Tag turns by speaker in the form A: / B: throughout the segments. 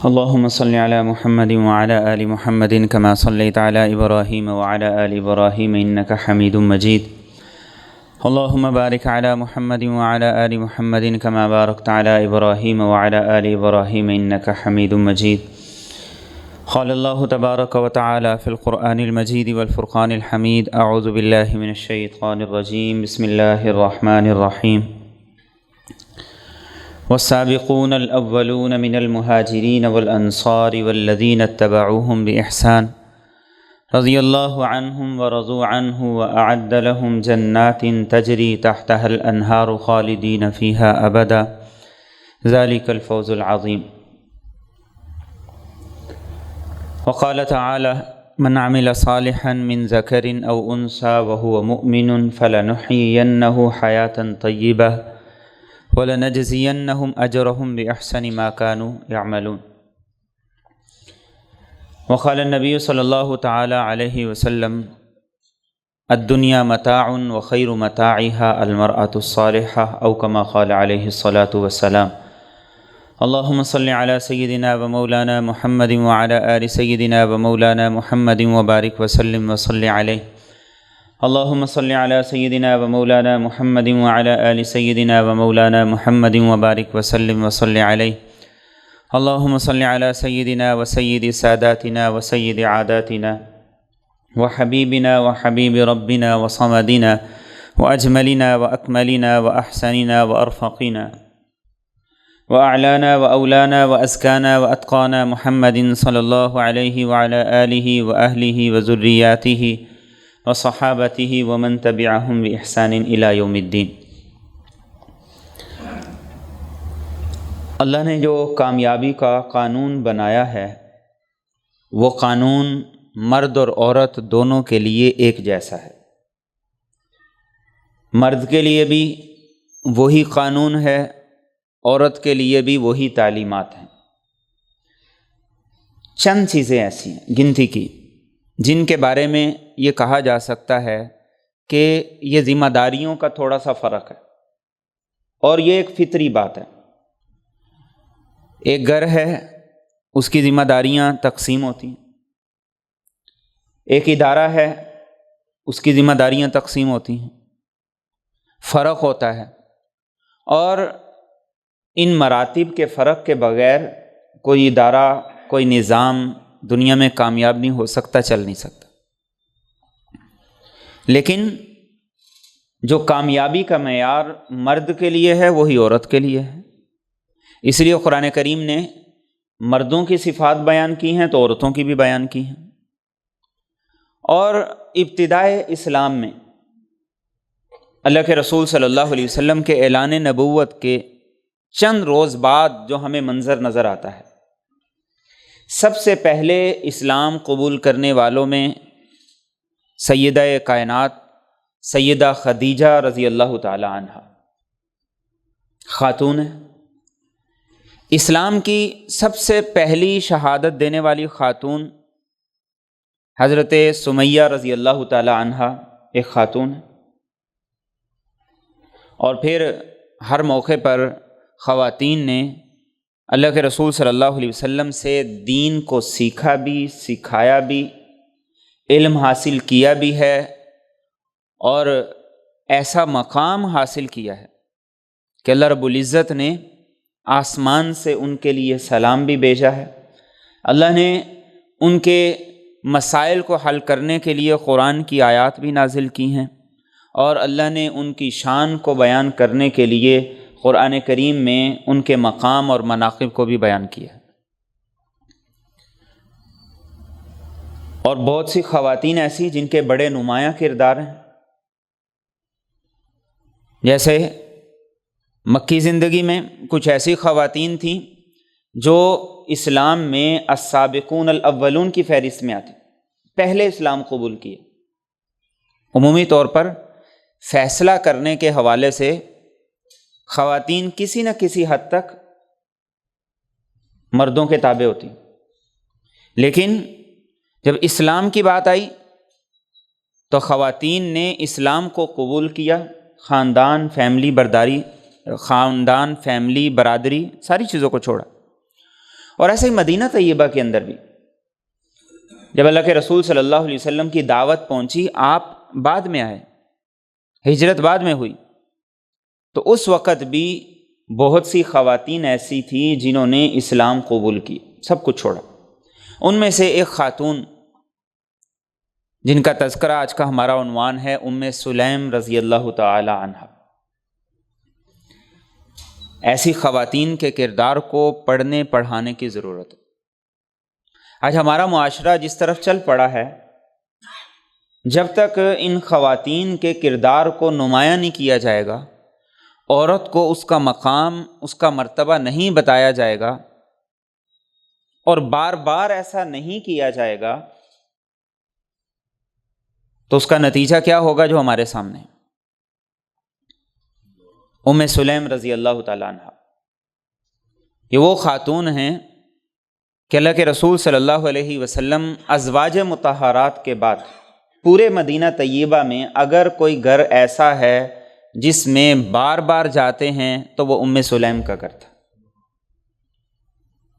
A: اللهم صل على محمد وعلى آل محمد كما صليت على إبراهيم وعلى آل إبراهيم إنك حميد مجيد. اللهم بارك على محمد وعلى آل محمد كما باركت على إبراهيم وعلى آل إبراهيم إنك حميد مجيد. قال الله تبارك وتعالى في القرآن المجيد والفرقان الحميد: أعوذ بالله من الشيطان الرجيم. بسم الله الرحمن الرحيم. والسابقون الأولون من المهاجرين والأنصار والذين اتبعوهم بإحسان رضي الله عنهم ورضوا عنه وأعد لهم جنات تجري تحتها الأنهار خالدين فيها أبدا ذلك الفوز العظيم. وقال تعالى: من عمل صالحا من ذكر أو أنثى وهو مؤمن فلنحيينه حياة طيبة وَلَنَجْزِيَنَّهُمْ أَجْرَهُمْ بِأَحْسَنِ مَا كَانُوا يَعْمَلُونَ. وقال النبي صلی اللہ تعالی علیہ وسلم: الدنيا متاع وخير متاعها المرأة الصالحة أو كما قال عليه الصلاة والسلام. اللهم صل على سيدنا ومولانا محمد وعلى آل سيدنا ومولانا محمد وبارك وسلم وصل عليه. اللهم صل على سيدنا ومولانا محمد وعلى آل سيدنا ومولانا محمد وبارك وسلم وصل عليه. اللهم صل على سيدنا وسيد ساداتنا وسيد عاداتنا وحبيبنا وحبيب ربنا وصمدنا وأجملنا وأكملنا وأحسننا وأرفقنا وأعلانا وأولانا وأزكانا وأتقانا محمد صلى الله عليه وعلى آله وأهله وذرياته وصحابته ومن تبعهم بإحسان إلى يوم الدين. اللہ نے جو کامیابی کا قانون بنایا ہے وہ قانون مرد اور عورت دونوں کے لیے ایک جیسا ہے. مرد کے لیے بھی وہی قانون ہے، عورت کے لیے بھی وہی تعلیمات ہیں. چند چیزیں ایسی ہیں گنتی کی جن کے بارے میں یہ کہا جا سکتا ہے کہ یہ ذمہ داریوں کا تھوڑا سا فرق ہے، اور یہ ایک فطری بات ہے. ایک گھر ہے، اس کی ذمہ داریاں تقسیم ہوتی ہیں. ایک ادارہ ہے، اس کی ذمہ داریاں تقسیم ہوتی ہیں. فرق ہوتا ہے، اور ان مراتب کے فرق کے بغیر کوئی ادارہ، کوئی نظام دنیا میں کامیاب نہیں ہو سکتا، چل نہیں سکتا. لیکن جو کامیابی کا معیار مرد کے لیے ہے وہی عورت کے لیے ہے. اس لیے قرآن کریم نے مردوں کی صفات بیان کی ہیں تو عورتوں کی بھی بیان کی ہیں. اور ابتدائے اسلام میں اللہ کے رسول صلی اللہ علیہ وسلم کے اعلان نبوت کے چند روز بعد جو ہمیں منظر نظر آتا ہے، سب سے پہلے اسلام قبول کرنے والوں میں سیدہ کائنات سیدہ خدیجہ رضی اللہ تعالی عنہ خاتون ہے. اسلام کی سب سے پہلی شہادت دینے والی خاتون حضرت سمیہ رضی اللہ تعالی عنہ ایک خاتون ہے. اور پھر ہر موقع پر خواتین نے اللہ کے رسول صلی اللہ علیہ وسلم سے دین کو سیکھا بھی، سکھایا بھی، علم حاصل کیا بھی ہے، اور ایسا مقام حاصل کیا ہے کہ اللہ رب العزت نے آسمان سے ان کے لیے سلام بھی بھیجا ہے. اللہ نے ان کے مسائل کو حل کرنے کے لیے قرآن کی آیات بھی نازل کی ہیں، اور اللہ نے ان کی شان کو بیان کرنے کے لیے قرآن کریم میں ان کے مقام اور مناقب کو بھی بیان کیا. اور بہت سی خواتین ایسی جن کے بڑے نمایاں کردار ہیں، جیسے مکی زندگی میں کچھ ایسی خواتین تھیں جو اسلام میں السابقون الاولون کی فہرست میں آتی، پہلے اسلام قبول کیے. عمومی طور پر فیصلہ کرنے کے حوالے سے خواتین کسی نہ کسی حد تک مردوں کے تابع ہوتی، لیکن جب اسلام کی بات آئی تو خواتین نے اسلام کو قبول کیا. خاندان، فیملی، برادری ساری چیزوں کو چھوڑا اور ایسے ہی مدینہ طیبہ کے اندر بھی جب اللہ کے رسول صلی اللہ علیہ وسلم کی دعوت پہنچی، آپ بعد میں آئے، ہجرت بعد میں ہوئی، تو اس وقت بھی بہت سی خواتین ایسی تھیں جنہوں نے اسلام قبول کی، سب کچھ چھوڑا۔ ان میں سے ایک خاتون جن کا تذکرہ آج کا ہمارا عنوان ہے، ام سلیم رضی اللہ تعالی عنہا۔ ایسی خواتین کے کردار کو پڑھنے پڑھانے کی ضرورت ہے۔ آج ہمارا معاشرہ جس طرف چل پڑا ہے، جب تک ان خواتین کے کردار کو نمایاں نہیں کیا جائے گا، عورت کو اس کا مقام، اس کا مرتبہ نہیں بتایا جائے گا، اور بار بار ایسا نہیں کیا جائے گا، تو اس کا نتیجہ کیا ہوگا جو ہمارے سامنے ہے۔ ام سلیم رضی اللہ تعالیٰ عنہ یہ وہ خاتون ہیں کہ اللہ کے رسول صلی اللہ علیہ وسلم ازواج مطہرات کے بعد پورے مدینہ طیبہ میں اگر کوئی گھر ایسا ہے جس میں بار بار جاتے ہیں تو وہ ام سلیم کا گھر تھا۔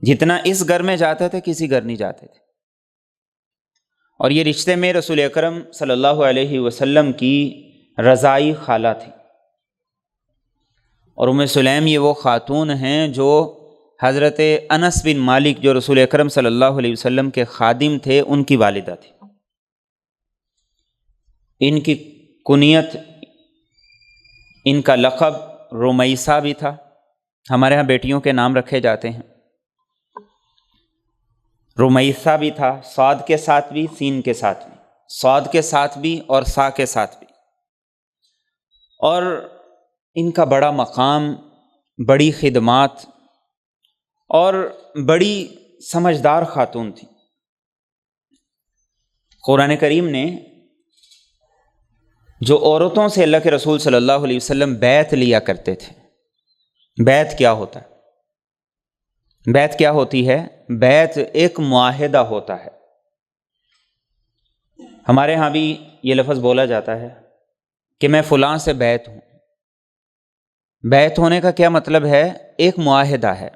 A: جتنا اس گھر میں جاتے تھے کسی گھر نہیں جاتے تھے، اور یہ رشتے میں رسول اکرم صلی اللہ علیہ وسلم کی رضائی خالہ تھی۔ اور ام سلیم یہ وہ خاتون ہیں جو حضرت انس بن مالک جو رسول اکرم صلی اللہ علیہ وسلم کے خادم تھے، ان کی والدہ تھی۔ ان کی کنیت، ان کا لقب رمیسہ بھی تھا۔ ہمارے ہاں بیٹیوں کے نام رکھے جاتے ہیں، رمیسہ بھی تھا، صاد کے ساتھ بھی، سین کے ساتھ بھی، صاد کے ساتھ بھی اور سا کے ساتھ بھی۔ اور ان کا بڑا مقام، بڑی خدمات اور بڑی سمجھدار خاتون تھی۔ قرآن کریم نے جو عورتوں سے اللہ کے رسول صلی اللہ علیہ وسلم بیعت لیا کرتے تھے، بیعت کیا ہوتا ہے؟ بیعت کیا ہوتی ہے؟ بیعت ایک معاہدہ ہوتا ہے۔ ہمارے ہاں بھی یہ لفظ بولا جاتا ہے کہ میں فلاں سے بیعت ہوں۔ بیعت ہونے کا کیا مطلب ہے؟ ایک معاہدہ ہے،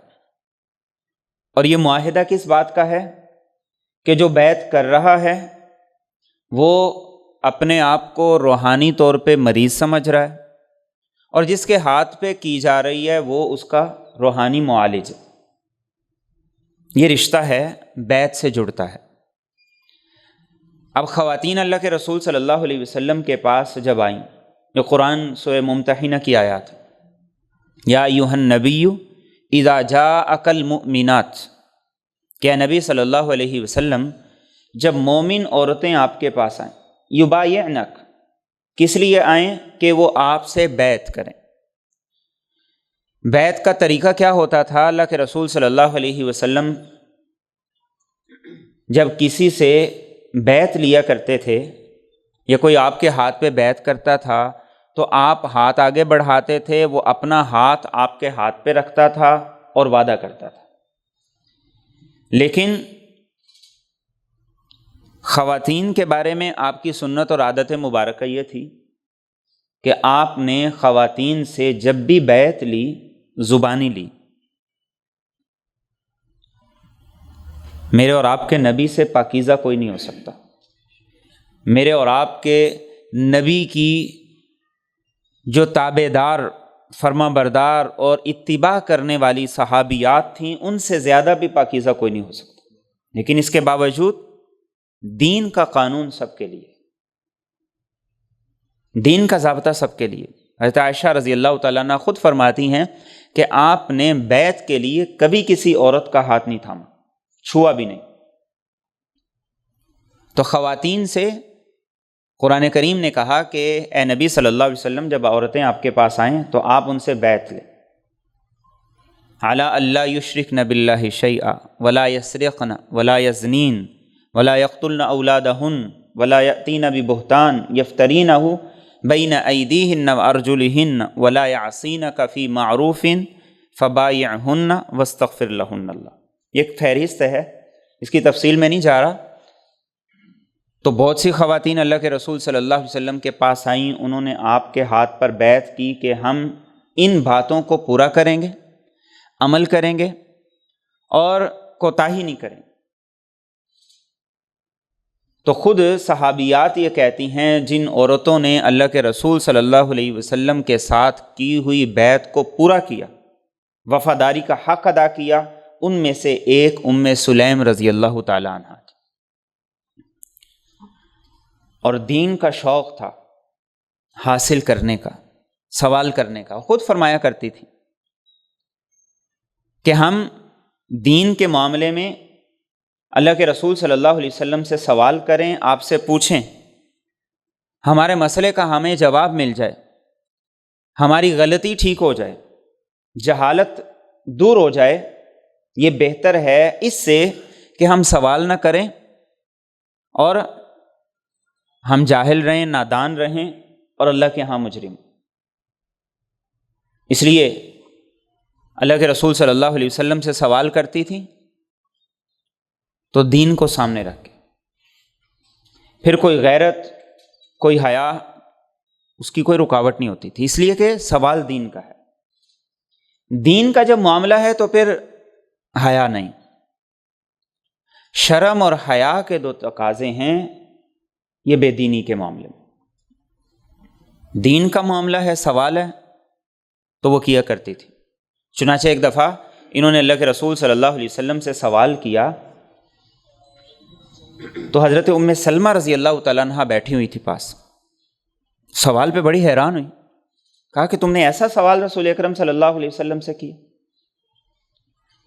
A: اور یہ معاہدہ کس بات کا ہے؟ کہ جو بیعت کر رہا ہے وہ اپنے آپ کو روحانی طور پہ مریض سمجھ رہا ہے، اور جس کے ہاتھ پہ کی جا رہی ہے وہ اس کا روحانی معالج ہے۔ یہ رشتہ ہے، بیعت سے جڑتا ہے۔ اب خواتین اللہ کے رسول صلی اللہ علیہ وسلم کے پاس جب آئیں، جو قرآن سورہ ممتحنہ کی آیات، یا ایھا النبی اذا جاءک المؤمنات، کہ نبی صلی اللہ علیہ وسلم جب مومن عورتیں آپ کے پاس آئیں، یبایعنک، کس لیے آئیں؟ کہ وہ آپ سے بیعت کریں۔ بیعت کا طریقہ کیا ہوتا تھا؟ اللہ کے رسول صلی اللہ علیہ وسلم جب کسی سے بیعت لیا کرتے تھے یا کوئی آپ کے ہاتھ پہ بیعت کرتا تھا تو آپ ہاتھ آگے بڑھاتے تھے، وہ اپنا ہاتھ آپ کے ہاتھ پہ رکھتا تھا اور وعدہ کرتا تھا۔ لیکن خواتین کے بارے میں آپ کی سنت اور عادت مبارکہ یہ تھی کہ آپ نے خواتین سے جب بھی بیعت لی، زبانی لی۔ میرے اور آپ کے نبی سے پاکیزہ کوئی نہیں ہو سکتا۔ میرے اور آپ کے نبی کی جو تابع دار، فرما بردار اور اتباع کرنے والی صحابیات تھیں، ان سے زیادہ بھی پاکیزہ کوئی نہیں ہو سکتا۔ لیکن اس کے باوجود دین کا قانون سب کے لیے، دین کا ضابطہ سب کے لیے۔ حضرت عائشہ رضی اللہ تعالیٰ عنہ خود فرماتی ہیں کہ آپ نے بیعت کے لیے کبھی کسی عورت کا ہاتھ نہیں تھاما، چھوا بھی نہیں۔ تو خواتین سے قرآن کریم نے کہا کہ اے نبی صلی اللہ علیہ وسلم، جب عورتیں آپ کے پاس آئیں تو آپ ان سے بیعت لیں، علی اللہ یشرکن باللہ شیئا ولا یسرقن ولا یزنین ولا یقتلن اولادہن ولا یأتین ببہتان یفترینہ بین ایدیہن وارجلہن ولا یعصینک فی معروف فبایعہن واستغفر لہن اللہ۔ یہ ایک فہرست ہے، اس کی تفصیل میں نہیں جا رہا۔ تو بہت سی خواتین اللہ کے رسول صلی اللہ علیہ وسلم کے پاس آئیں، انہوں نے آپ کے ہاتھ پر بیعت کی کہ ہم ان باتوں کو پورا کریں گے، عمل کریں گے، اور کوتاہی نہیں کریں۔ تو خود صحابیات یہ کہتی ہیں جن عورتوں نے اللہ کے رسول صلی اللہ علیہ وسلم کے ساتھ کی ہوئی بیعت کو پورا کیا، وفاداری کا حق ادا کیا، ان میں سے ایک ام سلیم رضی اللہ تعالی عنہ تھی، اور دین کا شوق تھا حاصل کرنے کا، سوال کرنے کا۔ خود فرمایا کرتی تھی کہ ہم دین کے معاملے میں اللہ کے رسول صلی اللہ علیہ وسلم سے سوال کریں، آپ سے پوچھیں، ہمارے مسئلے کا ہمیں جواب مل جائے، ہماری غلطی ٹھیک ہو جائے، جہالت دور ہو جائے، یہ بہتر ہے اس سے کہ ہم سوال نہ کریں اور ہم جاہل رہیں، نادان رہیں اور اللہ کے ہاں مجرم۔ اس لیے اللہ کے رسول صلی اللہ علیہ وسلم سے سوال کرتی تھی تو دین کو سامنے رکھ کے، پھر کوئی غیرت، کوئی حیا، اس کی کوئی رکاوٹ نہیں ہوتی تھی، اس لیے کہ سوال دین کا ہے۔ دین کا جب معاملہ ہے تو پھر حیا نہیں۔ شرم اور حیا کے دو تقاضے ہیں یہ بے دینی کے معاملے میں۔ دین کا معاملہ ہے، سوال ہے تو وہ کیا کرتی تھی۔ چنانچہ ایک دفعہ انہوں نے اللہ کے رسول صلی اللہ علیہ وسلم سے سوال کیا تو حضرت ام سلمہ رضی اللہ تعالیٰ عنہ بیٹھی ہوئی تھی پاس، سوال پہ بڑی حیران ہوئی، کہا کہ تم نے ایسا سوال رسول اکرم صلی اللہ علیہ وسلم سے کیا؟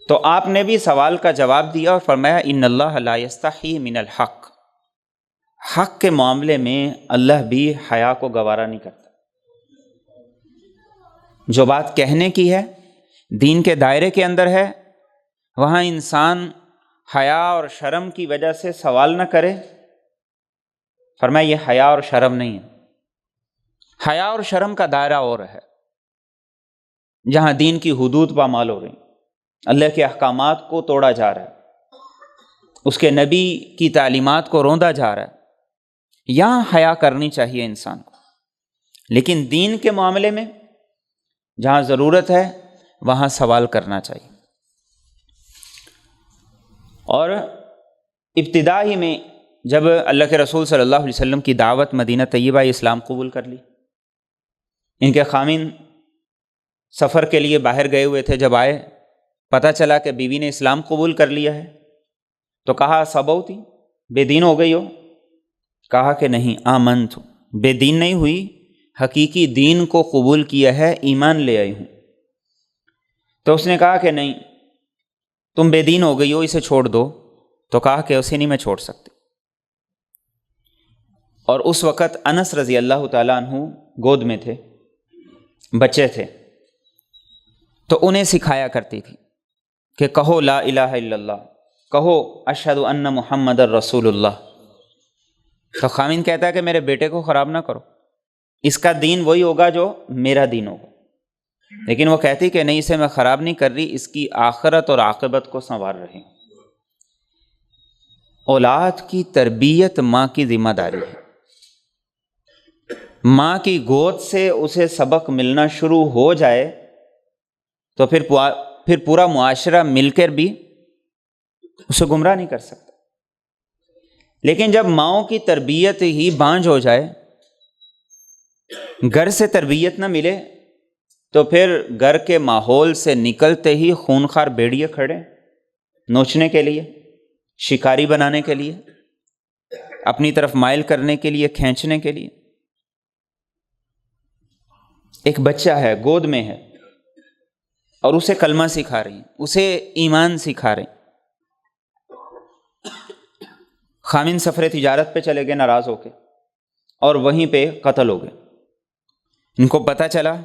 A: تو آپ نے بھی سوال کا جواب دیا اور فرمایا ان اللہ لا یستحی من الحق، حق کے معاملے میں اللہ بھی حیا کو گوارا نہیں کرتا۔ جو بات کہنے کی ہے، دین کے دائرے کے اندر ہے، وہاں انسان حیا اور شرم کی وجہ سے سوال نہ کرے۔ فرمایا یہ حیا اور شرم نہیں ہے، حیا اور شرم کا دائرہ اور ہے، جہاں دین کی حدود پامال ہو رہی، اللہ کے احکامات کو توڑا جا رہا ہے، اس کے نبی کی تعلیمات کو روندا جا رہا ہے، یہاں حیا کرنی چاہیے انسان کو۔ لیکن دین کے معاملے میں جہاں ضرورت ہے وہاں سوال کرنا چاہیے۔ اور ابتدا ہی میں جب اللہ کے رسول صلی اللہ علیہ وسلم کی دعوت مدینہ طیبہ اسلام قبول کر لی، ان کے خامن سفر کے لیے باہر گئے ہوئے تھے، جب آئے پتہ چلا کہ بیوی نے اسلام قبول کر لیا ہے تو کہا سبوتی، بے دین ہو گئی ہو؟ کہا کہ نہیں، آمنت، بے دین نہیں ہوئی، حقیقی دین کو قبول کیا ہے، ایمان لے آئی ہوں۔ تو اس نے کہا کہ نہیں، تم بے دین ہو گئی ہو، اسے چھوڑ دو۔ تو کہا کہ اسے نہیں میں چھوڑ سکتی۔ اور اس وقت انس رضی اللہ تعالیٰ عنہ گود میں تھے، بچے تھے، تو انہیں سکھایا کرتی تھی کہ کہو لا الہ الا اللہ، کہو اشہد ان محمد الرسول اللہ۔ تو خامن کہتا ہے کہ میرے بیٹے کو خراب نہ کرو، اس کا دین وہی ہوگا جو میرا دین ہوگا۔ لیکن وہ کہتی کہ نہیں، اسے میں خراب نہیں کر رہی، اس کی آخرت اور عاقبت کو سنوار رہی ہوں۔ اولاد کی تربیت ماں کی ذمہ داری ہے۔ ماں کی گود سے اسے سبق ملنا شروع ہو جائے تو پھر پورا معاشرہ مل کر بھی اسے گمراہ نہیں کر سکتا۔ لیکن جب ماؤں کی تربیت ہی بانجھ ہو جائے، گھر سے تربیت نہ ملے، تو پھر گھر کے ماحول سے نکلتے ہی خونخوار بھیڑیے کھڑے نوچنے کے لیے، شکاری بنانے کے لیے، اپنی طرف مائل کرنے کے لیے، کھینچنے کے لیے۔ ایک بچہ ہے، گود میں ہے، اور اسے کلمہ سکھا رہی ہیں، اسے ایمان سکھا رہی ہیں۔ خامن سفر تجارت پہ چلے گئے ناراض ہو کے، اور وہیں پہ قتل ہو گئے۔ ان کو پتہ چلا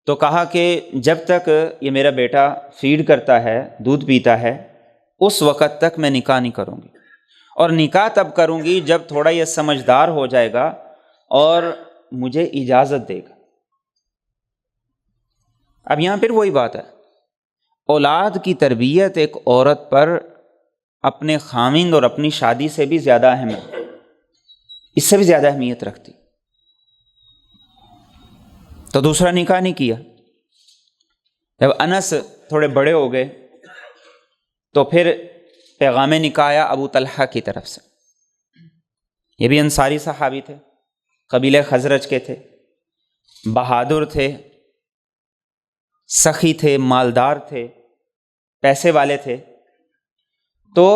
A: تو کہا کہ جب تک یہ میرا بیٹا فیڈ کرتا ہے، دودھ پیتا ہے، اس وقت تک میں نکاح نہیں کروں گی، اور نکاح تب کروں گی جب تھوڑا یہ سمجھدار ہو جائے گا اور مجھے اجازت دے گا۔ اب یہاں پھر وہی بات ہے، اولاد کی تربیت ایک عورت پر اپنے خاوند اور اپنی شادی سے بھی زیادہ اہم ہے، اس سے بھی زیادہ اہمیت رکھتی۔ تو دوسرا نکاح نہیں کیا۔ جب انس تھوڑے بڑے ہو گئے تو پھر پیغام نکاح آیا ابو طلحہ کی طرف سے. یہ بھی انصاری صحابی تھے، قبیلہ خزرج کے تھے، بہادر تھے، سخی تھے، مالدار تھے، پیسے والے تھے. تو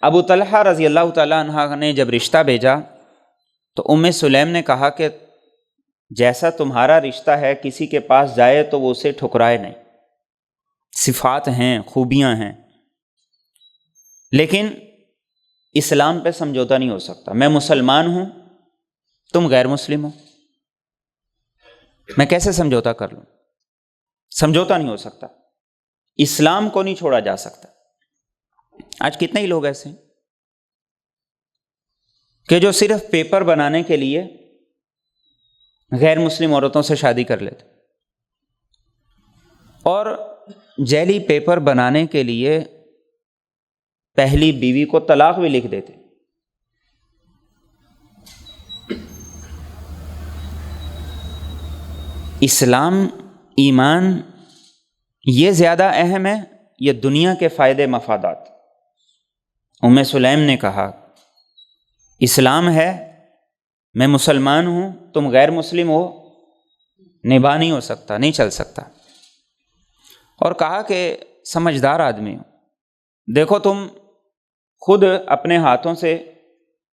A: ابو طلحہ رضی اللہ تعالیٰ عنہ نے جب رشتہ بھیجا تو ام سلیم نے کہا کہ جیسا تمہارا رشتہ ہے کسی کے پاس جائے تو وہ اسے ٹھکرائے نہیں، صفات ہیں، خوبیاں ہیں، لیکن اسلام پہ سمجھوتا نہیں ہو سکتا. میں مسلمان ہوں، تم غیر مسلم ہو، میں کیسے سمجھوتا کر لوں؟ سمجھوتا نہیں ہو سکتا. اسلام کو نہیں چھوڑا جا سکتا. آج کتنے ہی لوگ ایسے ہیں کہ جو صرف پیپر بنانے کے لیے غیر مسلم عورتوں سے شادی کر لیتے، اور جعلی پیپر بنانے کے لیے پہلی بیوی کو طلاق بھی لکھ دیتے. اسلام، ایمان یہ زیادہ اہم ہے یہ دنیا کے فائدے مفادات؟ ام سلیم نے کہا اسلام ہے، میں مسلمان ہوں، تم غیر مسلم ہو، نبھا نہیں ہو سکتا، نہیں چل سکتا. اور کہا کہ سمجھدار آدمی ہو، دیکھو تم خود اپنے ہاتھوں سے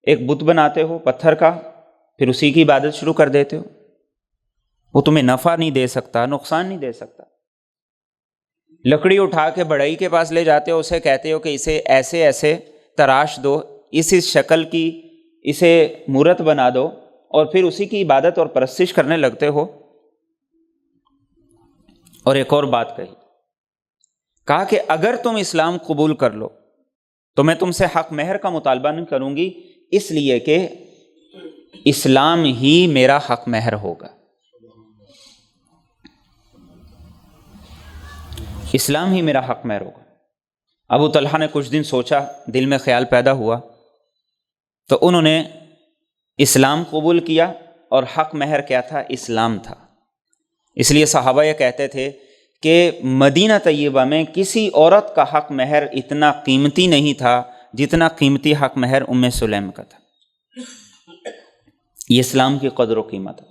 A: ایک بت بناتے ہو پتھر کا، پھر اسی کی عبادت شروع کر دیتے ہو. وہ تمہیں نفع نہیں دے سکتا، نقصان نہیں دے سکتا. لکڑی اٹھا کے بڑھئی کے پاس لے جاتے ہو، اسے کہتے ہو کہ اسے ایسے ایسے تراش دو، اس شکل کی اسے مورت بنا دو، اور پھر اسی کی عبادت اور پرستش کرنے لگتے ہو. اور ایک اور بات کہا کہ اگر تم اسلام قبول کر لو تو میں تم سے حق مہر کا مطالبہ نہیں کروں گی، اس لیے کہ اسلام ہی میرا حق مہر ہوگا. اسلام ہی میرا حق مہر ہوگا. ابو طلحہ نے کچھ دن سوچا، دل میں خیال پیدا ہوا، تو انہوں نے اسلام قبول کیا، اور حق مہر کیا تھا؟ اسلام تھا. اس لیے صحابہ یہ کہتے تھے کہ مدینہ طیبہ میں کسی عورت کا حق مہر اتنا قیمتی نہیں تھا جتنا قیمتی حق مہر ام سلیم کا تھا. یہ اسلام کی قدر و قیمت ہے.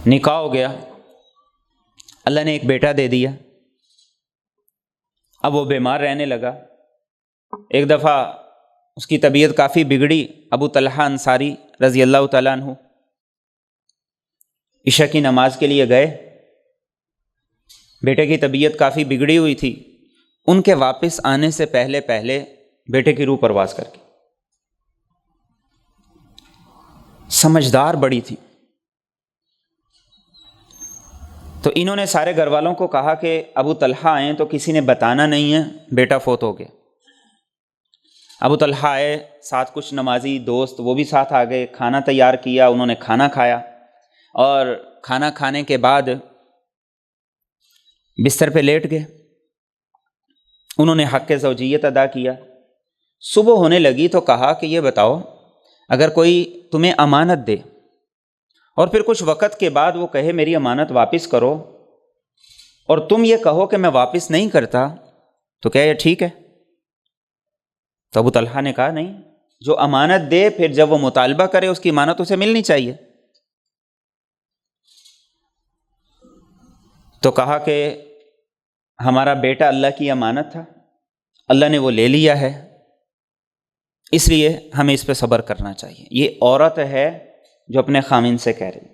A: نکاح ہو گیا، اللہ نے ایک بیٹا دے دیا. اب وہ بیمار رہنے لگا. ایک دفعہ اس کی طبیعت کافی بگڑی. ابو طلحہ انصاری رضی اللہ تعالیٰ عنہ عشاء کی نماز کے لیے گئے. بیٹے کی طبیعت کافی بگڑی ہوئی تھی. ان کے واپس آنے سے پہلے بیٹے کی روح پرواز کر کے. سمجھدار بڑی تھی. تو انہوں نے سارے گھر والوں کو کہا کہ ابو طلحہ آئیں تو کسی نے بتانا نہیں ہے بیٹا فوت ہو گیا. ابو طلحہ آئے، ساتھ کچھ نمازی دوست وہ بھی ساتھ آ گئے. کھانا تیار کیا، انہوں نے کھانا کھایا، اور کھانا کھانے کے بعد بستر پہ لیٹ گئے. انہوں نے حق زوجیت ادا کیا. صبح ہونے لگی تو کہا کہ یہ بتاؤ، اگر کوئی تمہیں امانت دے اور پھر کچھ وقت کے بعد وہ کہے میری امانت واپس کرو، اور تم یہ کہو کہ میں واپس نہیں کرتا، تو کیا یہ ٹھیک ہے؟ تو ابو طلحہ نے کہا نہیں، جو امانت دے پھر جب وہ مطالبہ کرے اس کی امانت اسے ملنی چاہیے. تو کہا کہ ہمارا بیٹا اللہ کی امانت تھا، اللہ نے وہ لے لیا ہے، اس لیے ہمیں اس پہ صبر کرنا چاہیے. یہ عورت ہے جو اپنے خامن سے کہہ رہی.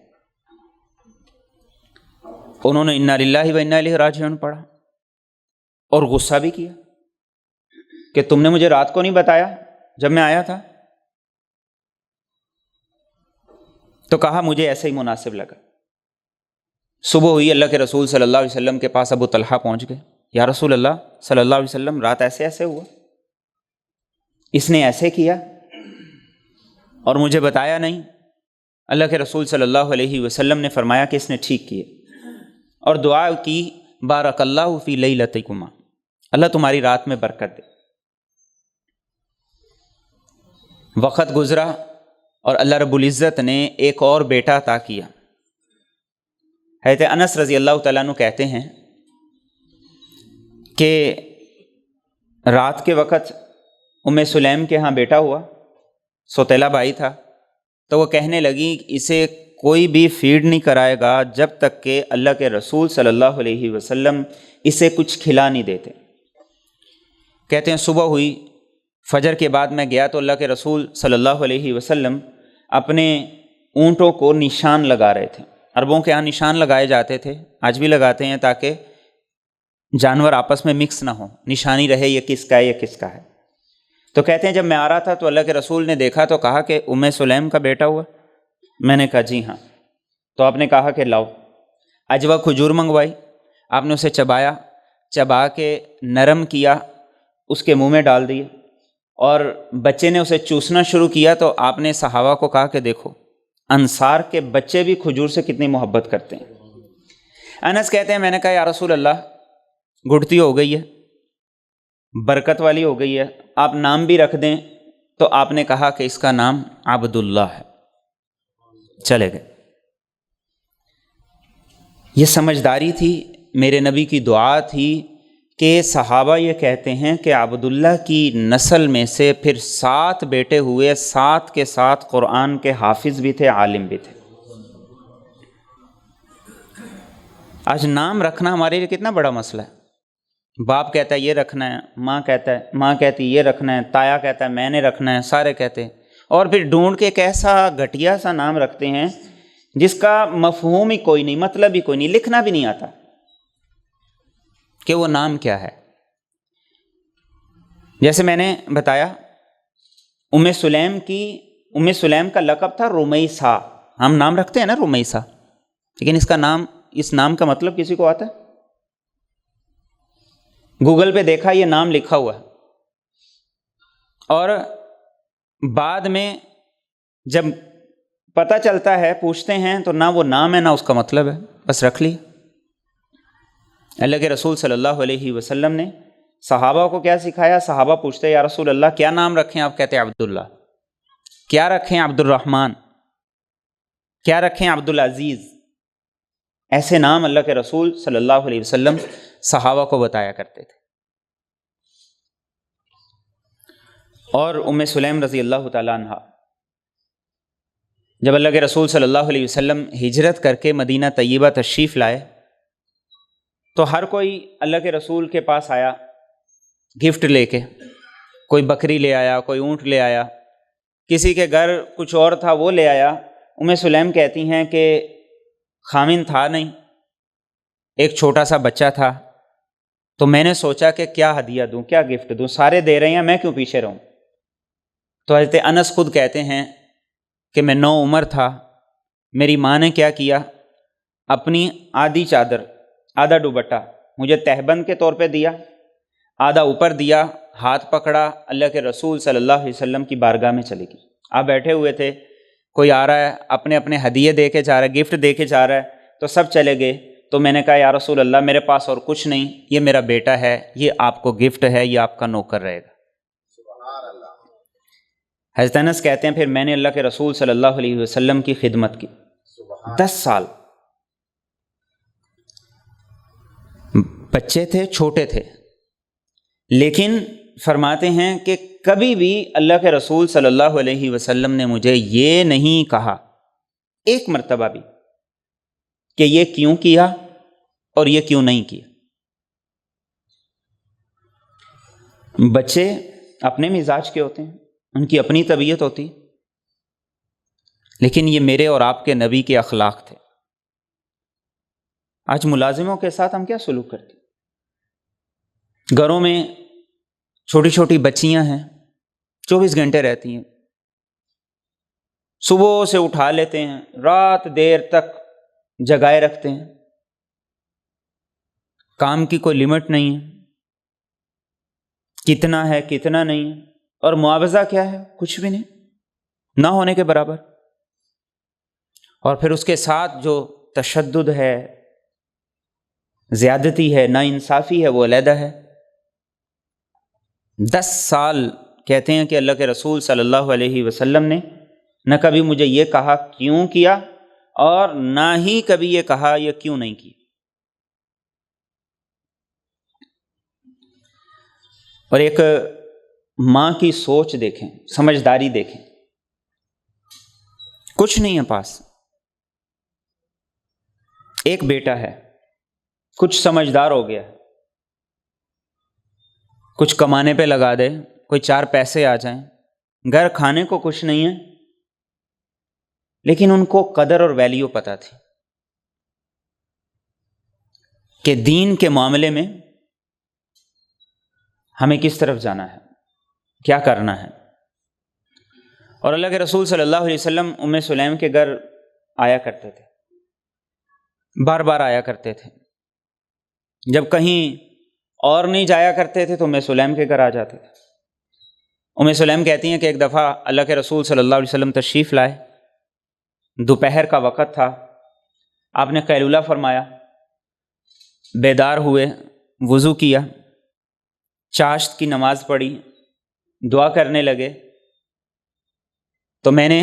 A: انہوں نے انا للہ و انا الیہ راجعون پڑھا اور غصہ بھی کیا کہ تم نے مجھے رات کو نہیں بتایا جب میں آیا تھا. تو کہا مجھے ایسے ہی مناسب لگا. صبح ہوئی، اللہ کے رسول صلی اللہ علیہ وسلم کے پاس ابو طلحہ پہنچ گئے. یا رسول اللہ صلی اللہ علیہ وسلم، رات ایسے ایسے ہوا، اس نے ایسے کیا اور مجھے بتایا نہیں. اللہ کے رسول صلی اللہ علیہ وسلم نے فرمایا کہ اس نے ٹھیک کیے، اور دعا کی بارک اللہ فی لیلتکما، اللہ تمہاری رات میں برکت دے. وقت گزرا اور اللہ رب العزت نے ایک اور بیٹا عطا کیا. حضرت انس رضی اللہ تعالیٰ عنہ کہتے ہیں کہ رات کے وقت ام سلیم کے ہاں بیٹا ہوا، سوتیلا بھائی تھا، تو وہ کہنے لگی اسے کوئی بھی فیڈ نہیں کرائے گا جب تک کہ اللہ کے رسول صلی اللہ علیہ وسلم اسے کچھ کھلا نہیں دیتے۔ کہتے ہیں صبح ہوئی، فجر کے بعد میں گیا تو اللہ کے رسول صلی اللہ علیہ وسلم اپنے اونٹوں کو نشان لگا رہے تھے۔ عربوں کے ہاں نشان لگائے جاتے تھے، آج بھی لگاتے ہیں تاکہ جانور آپس میں مکس نہ ہوں، نشانی رہے یہ کس کا ہے یہ کس کا ہے۔ تو کہتے ہیں جب میں آ رہا تھا تو اللہ کے رسول نے دیکھا تو کہا کہ ام سلیم کا بیٹا ہوا؟ میں نے کہا جی ہاں۔ تو آپ نے کہا کہ لاؤ، اجوا کھجور منگوائی، آپ نے اسے چبایا، چبا کے نرم کیا، اس کے منہ میں ڈال دیے، اور بچے نے اسے چوسنا شروع کیا تو آپ نے صحابہ کو کہا کہ دیکھو انصار کے بچے بھی کھجور سے کتنی محبت کرتے ہیں۔ انس کہتے ہیں میں نے کہا یا رسول اللہ گڑتی ہو گئی ہے، برکت والی ہو گئی ہے، آپ نام بھی رکھ دیں۔ تو آپ نے کہا کہ اس کا نام عبداللہ ہے۔ چلے گئے۔ یہ سمجھداری تھی، میرے نبی کی دعا تھی کہ صحابہ یہ کہتے ہیں کہ عبداللہ کی نسل میں سے پھر 7 بیٹے ہوئے، 7 کے 7 قرآن کے حافظ بھی تھے، عالم بھی تھے۔ آج نام رکھنا ہمارے لیے کتنا بڑا مسئلہ ہے۔ باپ کہتا ہے یہ رکھنا ہے، ماں کہتی یہ رکھنا ہے، تایا کہتا ہے میں نے رکھنا ہے، سارے کہتے ہیں، اور پھر ڈھونڈ کے ایک ایسا گھٹیا سا نام رکھتے ہیں جس کا مفہوم ہی کوئی نہیں، مطلب ہی کوئی نہیں، لکھنا بھی نہیں آتا کہ وہ نام کیا ہے۔ جیسے میں نے بتایا ام سلیم کا لقب تھا رمیسہ، ہم نام رکھتے ہیں نا رمیسہ، لیکن اس نام کا مطلب کسی کو آتا ہے؟ گوگل پہ دیکھا یہ نام لکھا ہوا ہے، اور بعد میں جب پتہ چلتا ہے پوچھتے ہیں تو نہ وہ نام ہے نہ اس کا مطلب ہے، بس رکھ لی۔ اللہ کے رسول صلی اللہ علیہ وسلم نے صحابہ کو کیا سکھایا؟ صحابہ پوچھتے یا رسول اللہ کیا نام رکھیں؟ آپ کہتے ہیں عبداللہ۔ کیا رکھیں؟ عبد الرحمن۔ کیا رکھیں؟ عبد العزیز۔ ایسے نام اللہ کے رسول صلی اللہ علیہ وسلم صحابہ کو بتایا کرتے تھے۔ اور ام سلیم رضی اللہ تعالیٰ عنہ جب اللہ کے رسول صلی اللہ علیہ وسلم ہجرت کر کے مدینہ طیبہ تشریف لائے تو ہر کوئی اللہ کے رسول کے پاس آیا گفٹ لے کے، کوئی بکری لے آیا، کوئی اونٹ لے آیا، کسی کے گھر کچھ اور تھا وہ لے آیا۔ ام سلیم کہتی ہیں کہ خامن تھا نہیں، ایک چھوٹا سا بچہ تھا، تو میں نے سوچا کہ کیا ہدیہ دوں، کیا گفٹ دوں، سارے دے رہے ہیں میں کیوں پیچھے رہوں۔ تو حضرت انس خود کہتے ہیں کہ میں 9 عمر تھا، میری ماں نے کیا کیا، اپنی آدھی چادر، آدھا دوپٹہ مجھے تہبند کے طور پہ دیا، آدھا اوپر دیا، ہاتھ پکڑا، اللہ کے رسول صلی اللہ علیہ وسلم کی بارگاہ میں چلی گئی۔ آپ بیٹھے ہوئے تھے، کوئی آ رہا ہے اپنے اپنے ہدیے دے کے جا رہا ہے، گفٹ دے کے جا رہا ہے، تو سب چلے گئے۔ تو میں نے کہا یا رسول اللہ میرے پاس اور کچھ نہیں، یہ میرا بیٹا ہے، یہ آپ کو گفٹ ہے، یہ آپ کا نوکر رہے گا۔ حضرت انس کہتے ہیں پھر میں نے اللہ کے رسول صلی اللہ علیہ وسلم کی خدمت کی 10 سال۔ بچے تھے، چھوٹے تھے، لیکن فرماتے ہیں کہ کبھی بھی اللہ کے رسول صلی اللہ علیہ وسلم نے مجھے یہ نہیں کہا ایک مرتبہ بھی کہ یہ کیوں کیا اور یہ کیوں نہیں کیا۔ بچے اپنے مزاج کے ہوتے ہیں، ان کی اپنی طبیعت ہوتی، لیکن یہ میرے اور آپ کے نبی کے اخلاق تھے۔ آج ملازموں کے ساتھ ہم کیا سلوک کرتے ہیں؟ گھروں میں چھوٹی چھوٹی بچیاں ہیں، 24 گھنٹے رہتی ہیں، صبح سے اٹھا لیتے ہیں، رات دیر تک جگائے رکھتے ہیں، کام کی کوئی لمٹ نہیں ہے، کتنا ہے کتنا نہیں ہے، اور معاوضہ کیا ہے؟ کچھ بھی نہیں، نہ ہونے کے برابر۔ اور پھر اس کے ساتھ جو تشدد ہے، زیادتی ہے، نا انصافی ہے، وہ علیحدہ ہے۔ 10 سال کہتے ہیں کہ اللہ کے رسول صلی اللہ علیہ وسلم نے نہ کبھی مجھے یہ کہا کیوں کیا، اور نہ ہی کبھی یہ کہا یہ کیوں نہیں کی۔ اور ایک ماں کی سوچ دیکھیں، سمجھداری دیکھیں، کچھ نہیں ہے پاس، ایک بیٹا ہے، کچھ سمجھدار ہو گیا، کچھ کمانے پہ لگا دے، کوئی 4 پیسے آ جائیں، گھر کھانے کو کچھ نہیں ہے، لیکن ان کو قدر اور ویلیو پتہ تھی کہ دین کے معاملے میں ہمیں کس طرف جانا ہے، کیا کرنا ہے۔ اور اللہ کے رسول صلی اللہ علیہ وسلم ام سلیم کے گھر آیا کرتے تھے، بار بار آیا کرتے تھے، جب کہیں اور نہیں جایا کرتے تھے تو ام سلیم کے گھر آ جاتے تھے۔ ام سلیم کہتی ہیں کہ ایک دفعہ اللہ کے رسول صلی اللہ علیہ وسلم تشریف لائے، دوپہر کا وقت تھا، آپ نے قیلولہ فرمایا، بیدار ہوئے، وضو کیا، چاشت کی نماز پڑھی، دعا کرنے لگے، تو میں نے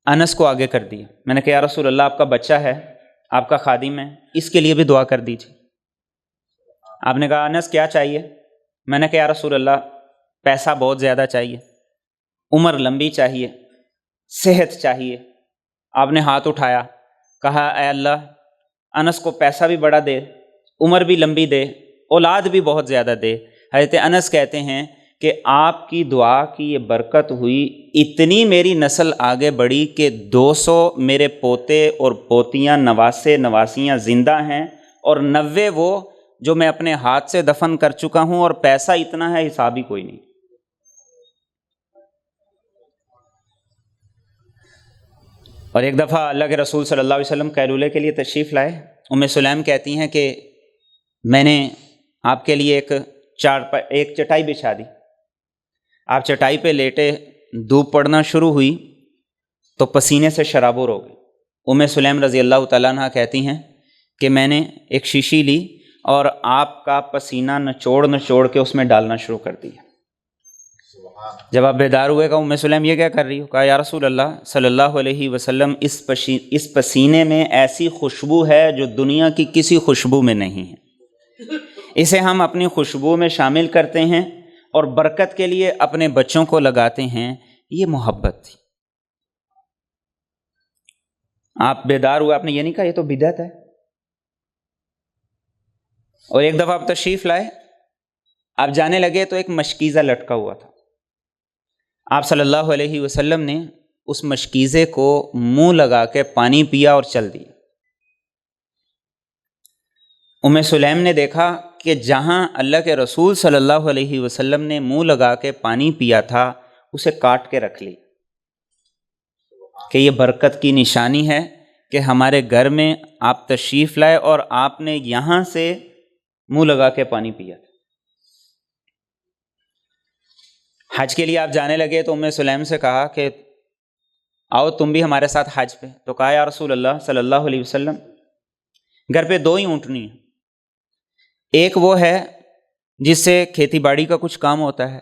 A: انس کو آگے کر دیا، میں نے کہا یا رسول اللہ، آپ کا بچہ ہے، آپ کا خادم ہے، اس کے لیے بھی دعا کر دیجیے۔ آپ نے کہا انس کیا چاہیے؟ میں نے کہا یا رسول اللہ، پیسہ بہت زیادہ چاہیے، عمر لمبی چاہیے، صحت چاہیے۔ آپ نے ہاتھ اٹھایا، کہا اے اللہ، انس کو پیسہ بھی بڑا دے، عمر بھی لمبی دے، اولاد بھی بہت زیادہ دے۔ حضرت انس کہتے ہیں کہ آپ کی دعا کی یہ برکت ہوئی، اتنی میری نسل آگے بڑھی کہ 200 میرے پوتے اور پوتیاں، نواسے نواسیاں زندہ ہیں، اور 90 وہ جو میں اپنے ہاتھ سے دفن کر چکا ہوں، اور پیسہ اتنا ہے حساب ہی کوئی نہیں۔ اور ایک دفعہ اللہ کے رسول صلی اللہ علیہ وسلم قیلولے کے لیے تشریف لائے، ام سلیم کہتی ہیں کہ میں نے آپ کے لیے ایک چٹائی بچھا دی، آپ چٹائی پہ لیٹے، دھوپ پڑنا شروع ہوئی تو پسینے سے شرابور ہو گئے۔ ام سلیم رضی اللہ تعالیٰ عنہ کہتی ہیں کہ میں نے ایک شیشی لی اور آپ کا پسینہ نچوڑ کے اس میں ڈالنا شروع کر دیا۔ جب آپ بیدار ہوئے، کہا ام سلیم یہ کیا کر رہی ہو؟ کہا یا رسول اللہ صلی اللہ علیہ وسلم، اس پسینے میں ایسی خوشبو ہے جو دنیا کی کسی خوشبو میں نہیں ہے، اسے ہم اپنی خوشبو میں شامل کرتے ہیں اور برکت کے لیے اپنے بچوں کو لگاتے ہیں۔ یہ محبت تھی۔ آپ بیدار ہوئے، آپ نے یہ نہیں کہا یہ تو بدعت ہے۔ اور ایک دفعہ آپ تشریف لائے، آپ جانے لگے تو ایک مشکیزہ لٹکا ہوا تھا، آپ صلی اللہ علیہ وسلم نے اس مشکیزے کو منہ لگا کے پانی پیا اور چل دیا۔ ام سلیم نے دیکھا کہ جہاں اللہ کے رسول صلی اللہ علیہ وسلم نے منہ لگا کے پانی پیا تھا، اسے کاٹ کے رکھ لی، کہ یہ برکت کی نشانی ہے کہ ہمارے گھر میں آپ تشریف لائے اور آپ نے یہاں سے منہ لگا کے پانی پیا تھا۔ حج کے لیے آپ جانے لگے تو ام سلیم سے کہا کہ آؤ تم بھی ہمارے ساتھ حج پہ، تو کہا یا رسول اللہ صلی اللہ علیہ وسلم، گھر پہ 2 ہی اونٹنی ہیں، ایک وہ ہے جس سے کھیتی باڑی کا کچھ کام ہوتا ہے،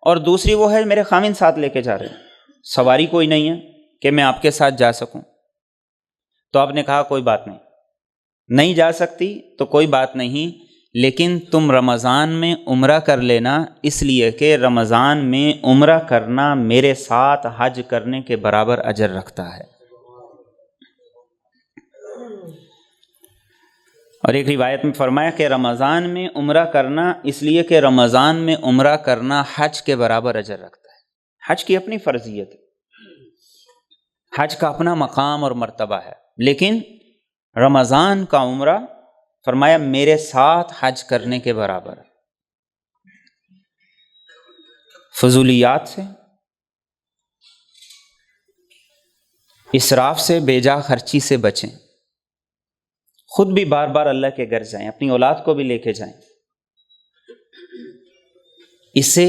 A: اور دوسری وہ ہے میرے خامن ساتھ لے کے جا رہے ہیں، سواری کوئی نہیں ہے کہ میں آپ کے ساتھ جا سکوں۔ تو آپ نے کہا کوئی بات نہیں جا سکتی تو کوئی بات نہیں، لیکن تم رمضان میں عمرہ کر لینا، اس لیے کہ رمضان میں عمرہ کرنا میرے ساتھ حج کرنے کے برابر اجر رکھتا ہے۔ اور ایک روایت میں فرمایا کہ رمضان میں عمرہ کرنا، اس لیے کہ رمضان میں عمرہ کرنا حج کے برابر اجر رکھتا ہے۔ حج کی اپنی فرضیت ہے، حج کا اپنا مقام اور مرتبہ ہے، لیکن رمضان کا عمرہ فرمایا میرے ساتھ حج کرنے کے برابر۔ فضولیات سے، اسراف سے، بیجا خرچی سے بچیں، خود بھی بار بار اللہ کے گھر جائیں، اپنی اولاد کو بھی لے کے جائیں، اس سے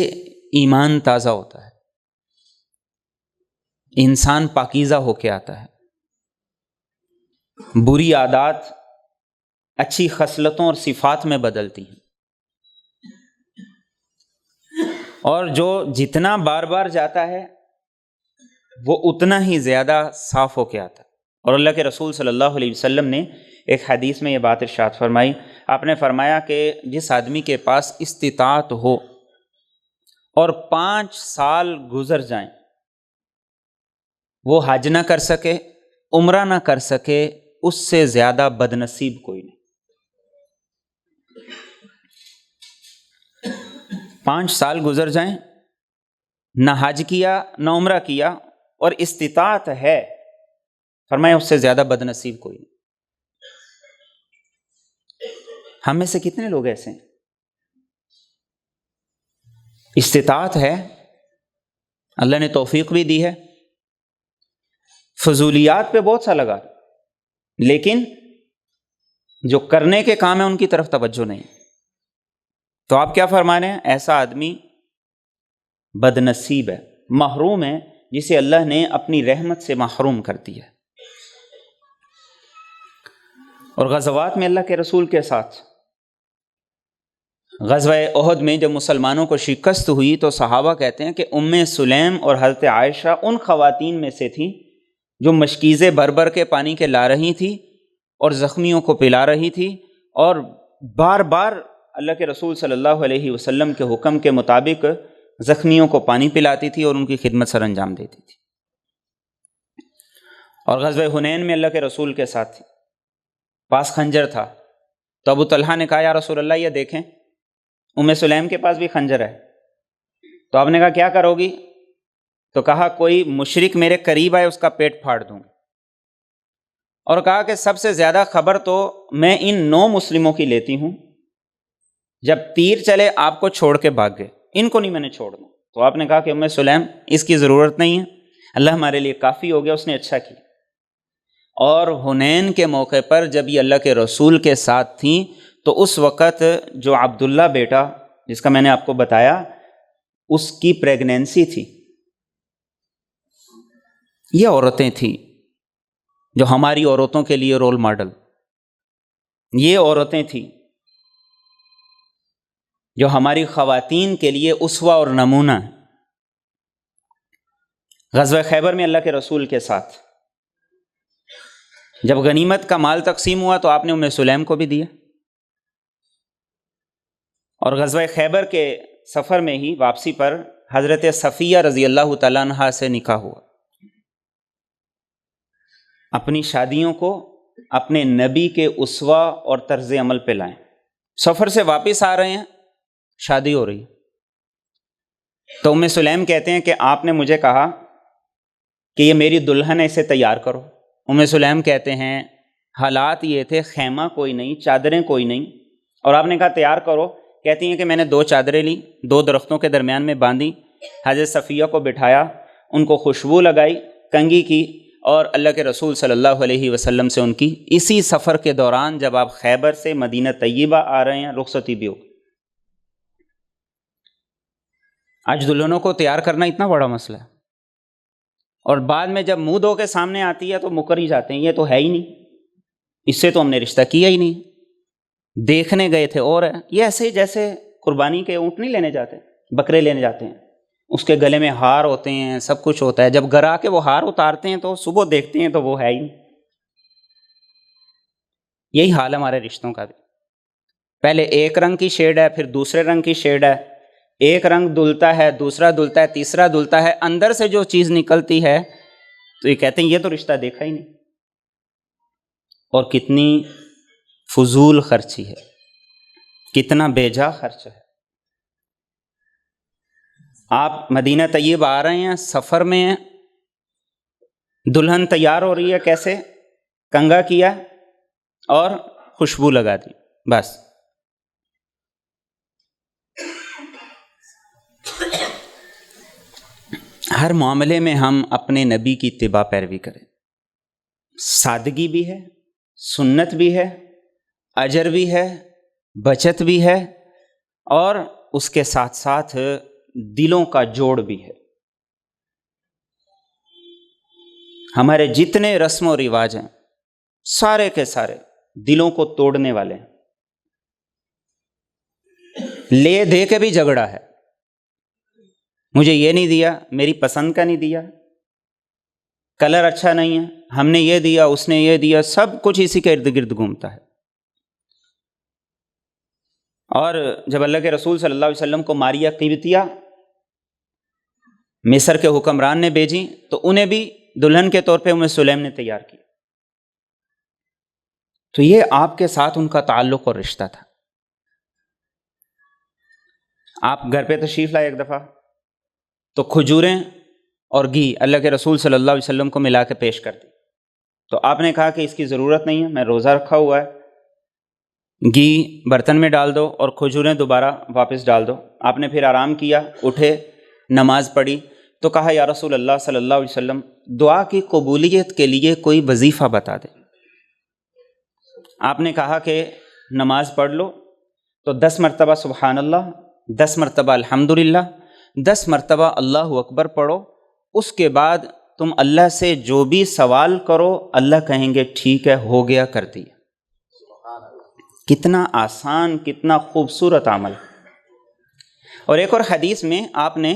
A: ایمان تازہ ہوتا ہے، انسان پاکیزہ ہو کے آتا ہے، بری عادات اچھی خصلتوں اور صفات میں بدلتی ہیں، اور جو جتنا بار بار جاتا ہے وہ اتنا ہی زیادہ صاف ہو کے آتا ہے۔ اور اللہ کے رسول صلی اللہ علیہ وسلم نے ایک حدیث میں یہ بات ارشاد فرمائی، آپ نے فرمایا کہ جس آدمی کے پاس استطاعت ہو اور 5 سال گزر جائیں وہ حج نہ کر سکے، عمرہ نہ کر سکے، اس سے زیادہ بد نصیب کوئی نہیں۔ 5 سال گزر جائیں، نہ حج کیا نہ عمرہ کیا اور استطاعت ہے، فرمایا اس سے زیادہ بد نصیب کوئی نہیں۔ ہم میں سے کتنے لوگ ایسے ہیں؟ استطاعت ہے، اللہ نے توفیق بھی دی ہے، فضولیات پہ بہت سا لگا، لیکن جو کرنے کے کام ہیں ان کی طرف توجہ نہیں۔ تو آپ کیا فرما رہے ہیں؟ ایسا آدمی بد نصیب ہے، محروم ہے، جسے اللہ نے اپنی رحمت سے محروم کر دیا۔ اور غزوات میں اللہ کے رسول کے ساتھ، غزوہ احد میں جب مسلمانوں کو شکست ہوئی تو صحابہ کہتے ہیں کہ ام سلیم اور حضرت عائشہ ان خواتین میں سے تھیں جو مشکیزیں بھر بھر کے پانی کے لا رہی تھی اور زخمیوں کو پلا رہی تھی، اور بار بار اللہ کے رسول صلی اللہ علیہ وسلم کے حکم کے مطابق زخمیوں کو پانی پلاتی تھی اور ان کی خدمت سر انجام دیتی تھی۔ اور غزوہ حنین میں اللہ کے رسول کے ساتھ تھی، پاس خنجر تھا، تو ابو طلحہ نے کہا یا رسول اللہ یہ دیکھیں ام سلیم کے پاس بھی خنجر ہے۔ تو آپ نے کہا کیا کرو گی؟ تو کہا کوئی مشرک میرے قریب آئے اس کا پیٹ پھاڑ دوں، اور کہا کہ سب سے زیادہ خبر تو میں ان 9 مسلموں کی لیتی ہوں، جب تیر چلے آپ کو چھوڑ کے بھاگ گئے، ان کو نہیں میں نے چھوڑنا۔ تو آپ نے کہا کہ ام سلیم اس کی ضرورت نہیں ہے، اللہ ہمارے لیے کافی ہو گیا، اس نے اچھا کیا۔ اور حنین کے موقع پر جب یہ اللہ کے رسول کے ساتھ تھیں تو اس وقت جو عبداللہ بیٹا جس کا میں نے آپ کو بتایا اس کی پریگنینسی تھی۔ یہ عورتیں تھیں جو ہماری عورتوں کے لیے رول ماڈل، یہ عورتیں تھیں جو ہماری خواتین کے لیے اسوہ اور نمونہ ہیں۔ غزوہ خیبر میں اللہ کے رسول کے ساتھ جب غنیمت کا مال تقسیم ہوا تو آپ نے ام سلیم کو بھی دیا، اور غزوہ خیبر کے سفر میں ہی واپسی پر حضرت صفیہ رضی اللہ تعالیٰ عنہا سے نکاح ہوا۔ اپنی شادیوں کو اپنے نبی کے اسوہ اور طرز عمل پہ لائیں۔ سفر سے واپس آ رہے ہیں، شادی ہو رہی ہے، تو ام سلیم کہتے ہیں کہ آپ نے مجھے کہا کہ یہ میری دلہن ہے، اسے تیار کرو۔ ام سلیم کہتے ہیں حالات یہ تھے، خیمہ کوئی نہیں، چادریں کوئی نہیں، اور آپ نے کہا تیار کرو۔ کہتی ہیں کہ میں نے 2 چادریں لی، 2 درختوں کے درمیان میں باندھی، حضرت صفیہ کو بٹھایا، ان کو خوشبو لگائی، کنگھی کی، اور اللہ کے رسول صلی اللہ علیہ وسلم سے ان کی اسی سفر کے دوران جب آپ خیبر سے مدینہ طیبہ آ رہے ہیں رخصتی بھی ہو۔ آج دلہنوں کو تیار کرنا اتنا بڑا مسئلہ ہے، اور بعد میں جب منہ دھو کے سامنے آتی ہے تو مکر ہی جاتے ہیں، یہ تو ہے ہی نہیں، اس سے تو ہم نے رشتہ کیا ہی نہیں، دیکھنے گئے تھے اور ہے۔ یہ ایسے جیسے قربانی کے اونٹ نہیں لینے جاتے، بکرے لینے جاتے ہیں، اس کے گلے میں ہار ہوتے ہیں، سب کچھ ہوتا ہے، جب گھر آ کے وہ ہار اتارتے ہیں تو صبح دیکھتے ہیں تو وہ ہے ہی نہیں۔ یہی حال ہمارے رشتوں کا بھی، پہلے ایک رنگ کی شیڈ ہے، پھر دوسرے رنگ کی شیڈ ہے، ایک رنگ دھلتا ہے، دوسرا دھلتا ہے، تیسرا دھلتا ہے، اندر سے جو چیز نکلتی ہے تو یہ کہتے ہیں یہ تو رشتہ دیکھا ہی نہیں۔ اور کتنی فضول خرچی ہے، کتنا بے جا خرچ ہے۔ آپ مدینہ طیب آ رہے ہیں، سفر میں ہیں، دلہن تیار ہو رہی ہے، کیسے؟ کنگھا کیا اور خوشبو لگا دی، بس۔ ہر معاملے میں ہم اپنے نبی کی اتباع پیروی کریں، سادگی بھی ہے، سنت بھی ہے، اجر بھی ہے، بچت بھی ہے، اور اس کے ساتھ ساتھ دلوں کا جوڑ بھی ہے۔ ہمارے جتنے رسم و رواج ہیں سارے کے سارے دلوں کو توڑنے والے ہیں، لے دے کے بھی جھگڑا ہے، مجھے یہ نہیں دیا، میری پسند کا نہیں دیا، کلر اچھا نہیں ہے، ہم نے یہ دیا، اس نے یہ دیا، سب کچھ اسی کے ارد گرد گھومتا ہے۔ اور جب اللہ کے رسول صلی اللہ علیہ وسلم کو ماریہ قبطیہ مصر کے حکمران نے بھیجی تو انہیں بھی دلہن کے طور پہ ام سلیم نے تیار کی. تو یہ آپ کے ساتھ ان کا تعلق اور رشتہ تھا. آپ گھر پہ تشریف لائے ایک دفعہ تو کھجوریں اور گھی اللہ کے رسول صلی اللہ علیہ وسلم کو ملا کے پیش کر دی. تو آپ نے کہا کہ اس کی ضرورت نہیں ہے، میں روزہ رکھا ہوا ہے، گھی برتن میں ڈال دو اور کھجوریں دوبارہ واپس ڈال دو. آپ نے پھر آرام کیا، اٹھے، نماز پڑھی تو کہا یا رسول اللہ صلی اللہ علیہ وسلم دعا کی قبولیت کے لیے کوئی وظیفہ بتا دیں. آپ نے کہا کہ نماز پڑھ لو تو 10 مرتبہ سبحان اللہ، 10 مرتبہ الحمدللہ، 10 مرتبہ اللہ اکبر پڑھو. اس کے بعد تم اللہ سے جو بھی سوال کرو اللہ کہیں گے ٹھیک ہے، ہو گیا، کر دیا. کتنا آسان، کتنا خوبصورت عمل. اور ایک اور حدیث میں آپ نے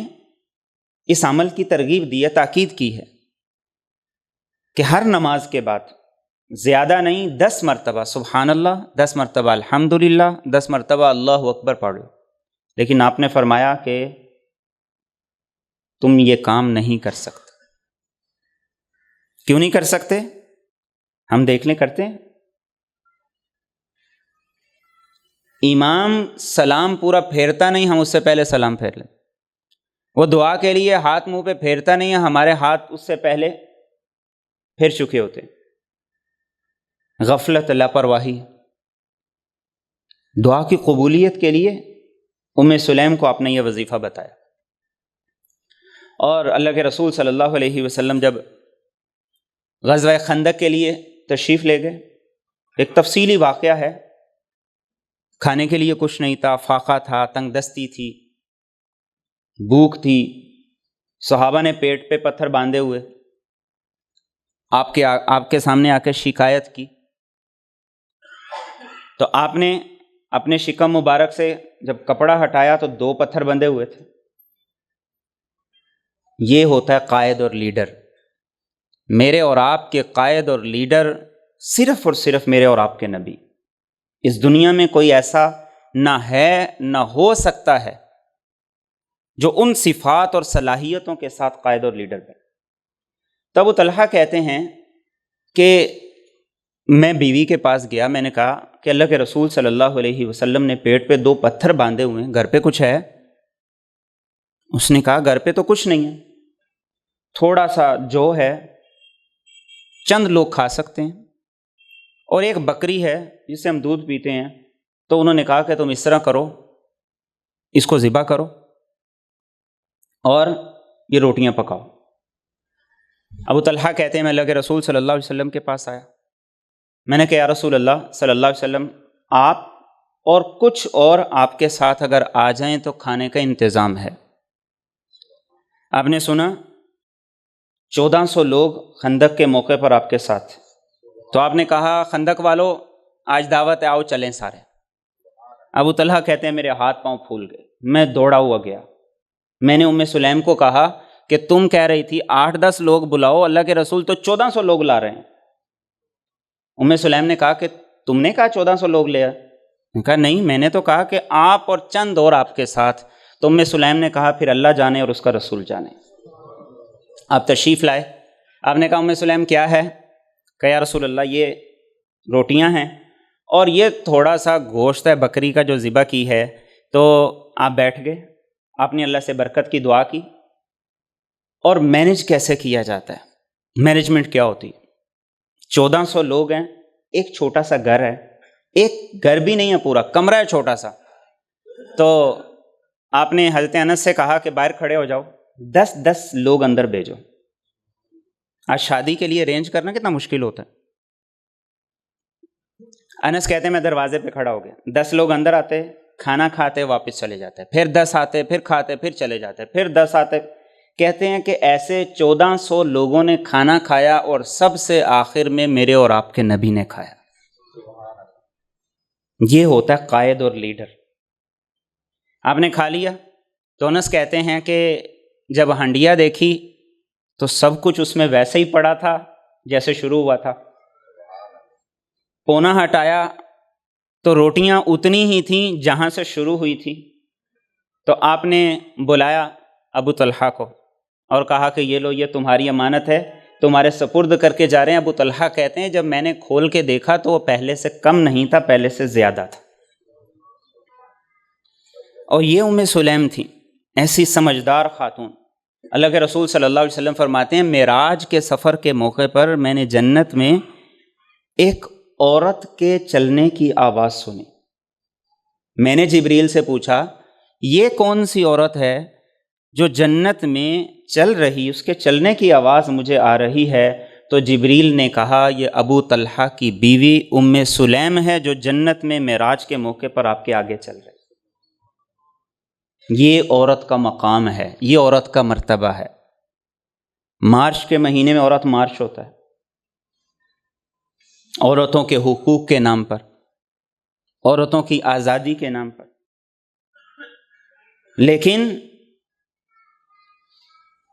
A: اس عمل کی ترغیب دی ہے، تاکید کی ہے کہ ہر نماز کے بعد زیادہ نہیں 10 مرتبہ سبحان اللہ، 10 مرتبہ الحمدللہ، 10 مرتبہ اللہ اکبر پڑھ لو. لیکن آپ نے فرمایا کہ تم یہ کام نہیں کر سکتے. کیوں نہیں کر سکتے؟ ہم دیکھ لیں کرتے ہیں. امام سلام پورا پھیرتا نہیں، ہم اس سے پہلے سلام پھیر لیں. وہ دعا کے لیے ہاتھ منہ پہ پھیرتا نہیں ہے، ہمارے ہاتھ اس سے پہلے پھیر چکے ہوتے. غفلت، لاپرواہی. دعا کی قبولیت کے لیے ام سلیم کو آپ نے یہ وظیفہ بتایا. اور اللہ کے رسول صلی اللہ علیہ وسلم جب غزوہ خندق کے لیے تشریف لے گئے، ایک تفصیلی واقعہ ہے. کھانے کے لیے کچھ نہیں تھا، فاقہ تھا، تنگ دستی تھی، بھوک تھی. صحابہ نے پیٹ پہ پتھر باندھے ہوئے آپ کے سامنے آ کے شکایت کی. تو آپ نے اپنے شکم مبارک سے جب کپڑا ہٹایا تو 2 پتھر بندھے ہوئے تھے. یہ ہوتا ہے قائد اور لیڈر. میرے اور آپ کے قائد اور لیڈر صرف اور صرف میرے اور آپ کے نبی. اس دنیا میں کوئی ایسا نہ ہے نہ ہو سکتا ہے جو ان صفات اور صلاحیتوں کے ساتھ قائد اور لیڈر بنے. تب ابو طلحہ کہتے ہیں کہ میں بیوی کے پاس گیا، میں نے کہا کہ اللہ کے رسول صلی اللہ علیہ وسلم نے پیٹ پہ 2 پتھر باندھے ہوئے ہیں، گھر پہ کچھ ہے؟ اس نے کہا گھر پہ تو کچھ نہیں ہے، تھوڑا سا جو ہے چند لوگ کھا سکتے ہیں، اور ایک بکری ہے جس سے ہم دودھ پیتے ہیں. تو انہوں نے کہا کہ تم اس طرح کرو، اس کو ذبح کرو اور یہ روٹیاں پکاؤ. ابو طلحہ کہتے ہیں میں اللہ کے رسول صلی اللہ علیہ وسلم کے پاس آیا. میں نے کہا یا رسول اللہ صلی اللہ علیہ وسلم آپ اور کچھ اور آپ کے ساتھ اگر آ جائیں تو کھانے کا انتظام ہے. آپ نے سنا 1400 لوگ خندق کے موقع پر آپ کے ساتھ. تو آپ نے کہا خندق والو آج دعوت ہے، آؤ چلیں سارے. ابو طلحہ کہتے ہیں میرے ہاتھ پاؤں پھول گئے، میں دوڑا ہوا گیا. میں نے ام سلیم کو کہا کہ تم کہہ رہی تھی 8-10 لوگ بلاؤ، اللہ کے رسول تو 1400 لوگ لا رہے ہیں. ام سلیم نے کہا کہ تم نے کہا 1400 لوگ لے آئے. میں کہا نہیں، میں نے تو کہا کہ آپ اور چند اور آپ کے ساتھ. تو ام سلیم نے کہا پھر اللہ جانے اور اس کا رسول جانے. آپ تشریف لائے. آپ نے کہا ام سلیم کیا ہے؟ کہ یا رسول اللہ یہ روٹیاں ہیں اور یہ تھوڑا سا گوشت ہے بکری کا جو ذبح کی ہے. تو آپ بیٹھ گئے، آپ نے اللہ سے برکت کی دعا کی. اور مینج کیسے کیا جاتا ہے، مینجمنٹ کیا ہوتی ہے؟ 1400 لوگ ہیں، ایک چھوٹا سا گھر ہے، ایک گھر بھی نہیں ہے، پورا کمرہ ہے چھوٹا سا. تو آپ نے حضرت انس سے کہا کہ باہر کھڑے ہو جاؤ، 10 لوگ اندر بھیجو. آج شادی کے لیے ارینج کرنا کتنا مشکل ہوتا ہے. انس کہتے ہیں میں دروازے پہ کھڑا ہو گیا، 10 لوگ اندر آتے، کھانا کھاتے واپس چلے جاتے، پھر 10 آتے، پھر کھاتے، پھر چلے جاتے، پھر 10 آتے. کہتے ہیں کہ ایسے 1400 لوگوں نے کھانا کھایا اور سب سے آخر میں میرے اور آپ کے نبی نے کھایا. یہ ہوتا ہے قائد اور لیڈر. آپ نے کھا لیا. تو انس کہتے ہیں کہ جب ہنڈیا دیکھی تو سب کچھ اس میں ویسے ہی پڑا تھا جیسے شروع ہوا تھا. پونا ہٹایا تو روٹیاں اتنی ہی تھیں جہاں سے شروع ہوئی تھی. تو آپ نے بلایا ابو طلحہ کو اور کہا کہ یہ لو، یہ تمہاری امانت ہے، تمہارے سپرد کر کے جا رہے ہیں۔ ابو طلحہ کہتے ہیں جب میں نے کھول کے دیکھا تو وہ پہلے سے کم نہیں تھا، پہلے سے زیادہ تھا۔ اور یہ ام سلیم تھی، ایسی سمجھدار خاتون۔ اللہ کے رسول صلی اللہ علیہ وسلم فرماتے ہیں معراج کے سفر کے موقع پر میں نے جنت میں ایک عورت کے چلنے کی آواز سنی۔ میں نے جبریل سے پوچھا یہ کون سی عورت ہے جو جنت میں چل رہی، اس کے چلنے کی آواز مجھے آ رہی ہے؟ تو جبریل نے کہا یہ ابو طلحہ کی بیوی ام سلیم ہے جو جنت میں معراج کے موقع پر آپ کے آگے چل رہی۔ یہ عورت کا مقام ہے، یہ عورت کا مرتبہ ہے۔ مارچ کے مہینے میں عورت مارچ ہوتا ہے عورتوں کے حقوق کے نام پر، عورتوں کی آزادی کے نام پر، لیکن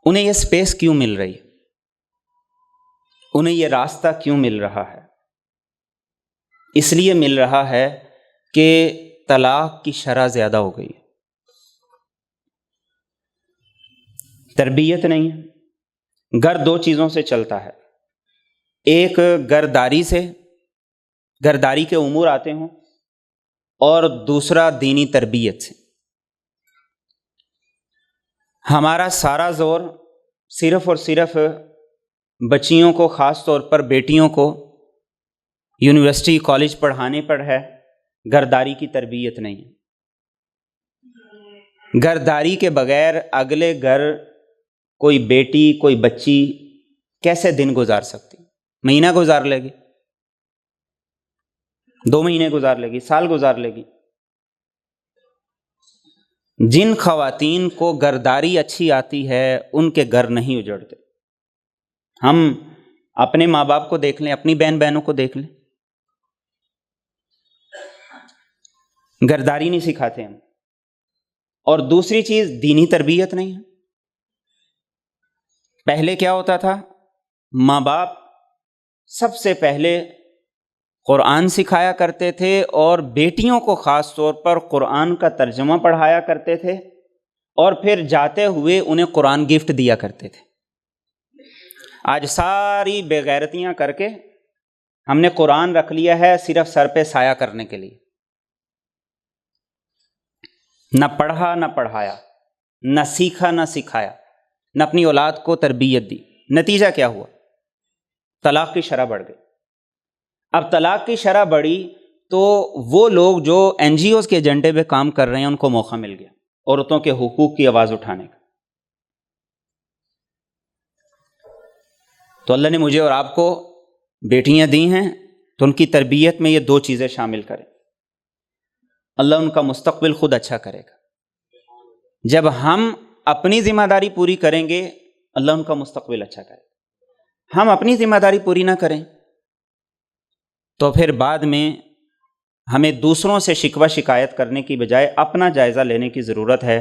A: انہیں یہ سپیس کیوں مل رہی ہے؟ انہیں یہ راستہ کیوں مل رہا ہے؟ اس لیے مل رہا ہے کہ طلاق کی شرح زیادہ ہو گئی ہے، تربیت نہیں ہے۔ گھر دو چیزوں سے چلتا ہے، ایک گھرداری سے، گھرداری کے امور آتے ہوں، اور دوسرا دینی تربیت سے۔ ہمارا سارا زور صرف اور صرف بچیوں کو، خاص طور پر بیٹیوں کو یونیورسٹی کالج پڑھانے پر ہے، گھرداری کی تربیت نہیں ہے۔ گھرداری کے بغیر اگلے گھر کوئی بیٹی، کوئی بچی کیسے دن گزار سکتی؟ مہینہ گزار لے گی، 2 مہینے گزار لے گی، سال گزار لے گی۔ جن خواتین کو گھرداری اچھی آتی ہے ان کے گھر نہیں اجڑتے۔ ہم اپنے ماں باپ کو دیکھ لیں، اپنی بہن بہنوں کو دیکھ لیں، گھرداری نہیں سکھاتے ہم۔ اور دوسری چیز دینی تربیت نہیں ہے۔ پہلے کیا ہوتا تھا؟ ماں باپ سب سے پہلے قرآن سکھایا کرتے تھے، اور بیٹیوں کو خاص طور پر قرآن کا ترجمہ پڑھایا کرتے تھے، اور پھر جاتے ہوئے انہیں قرآن گفٹ دیا کرتے تھے۔ آج ساری بے غیرتیاں کر کے ہم نے قرآن رکھ لیا ہے صرف سر پہ سایہ کرنے کے لیے، نہ پڑھا نہ پڑھایا، نہ سیکھا نہ سکھایا، نہ اپنی اولاد کو تربیت دی۔ نتیجہ کیا ہوا؟ طلاق کی شرح بڑھ گئی۔ اب طلاق کی شرح بڑھی تو وہ لوگ جو NGOs کے ایجنڈے پہ کام کر رہے ہیں ان کو موقع مل گیا عورتوں کے حقوق کی آواز اٹھانے کا۔ تو اللہ نے مجھے اور آپ کو بیٹیاں دی ہیں تو ان کی تربیت میں یہ 2 چیزیں شامل کریں، اللہ ان کا مستقبل خود اچھا کرے گا۔ جب ہم اپنی ذمہ داری پوری کریں گے اللہ ان کا مستقبل اچھا کرے گا۔ ہم اپنی ذمہ داری پوری نہ کریں تو پھر بعد میں ہمیں دوسروں سے شکوہ شکایت کرنے کی بجائے اپنا جائزہ لینے کی ضرورت ہے۔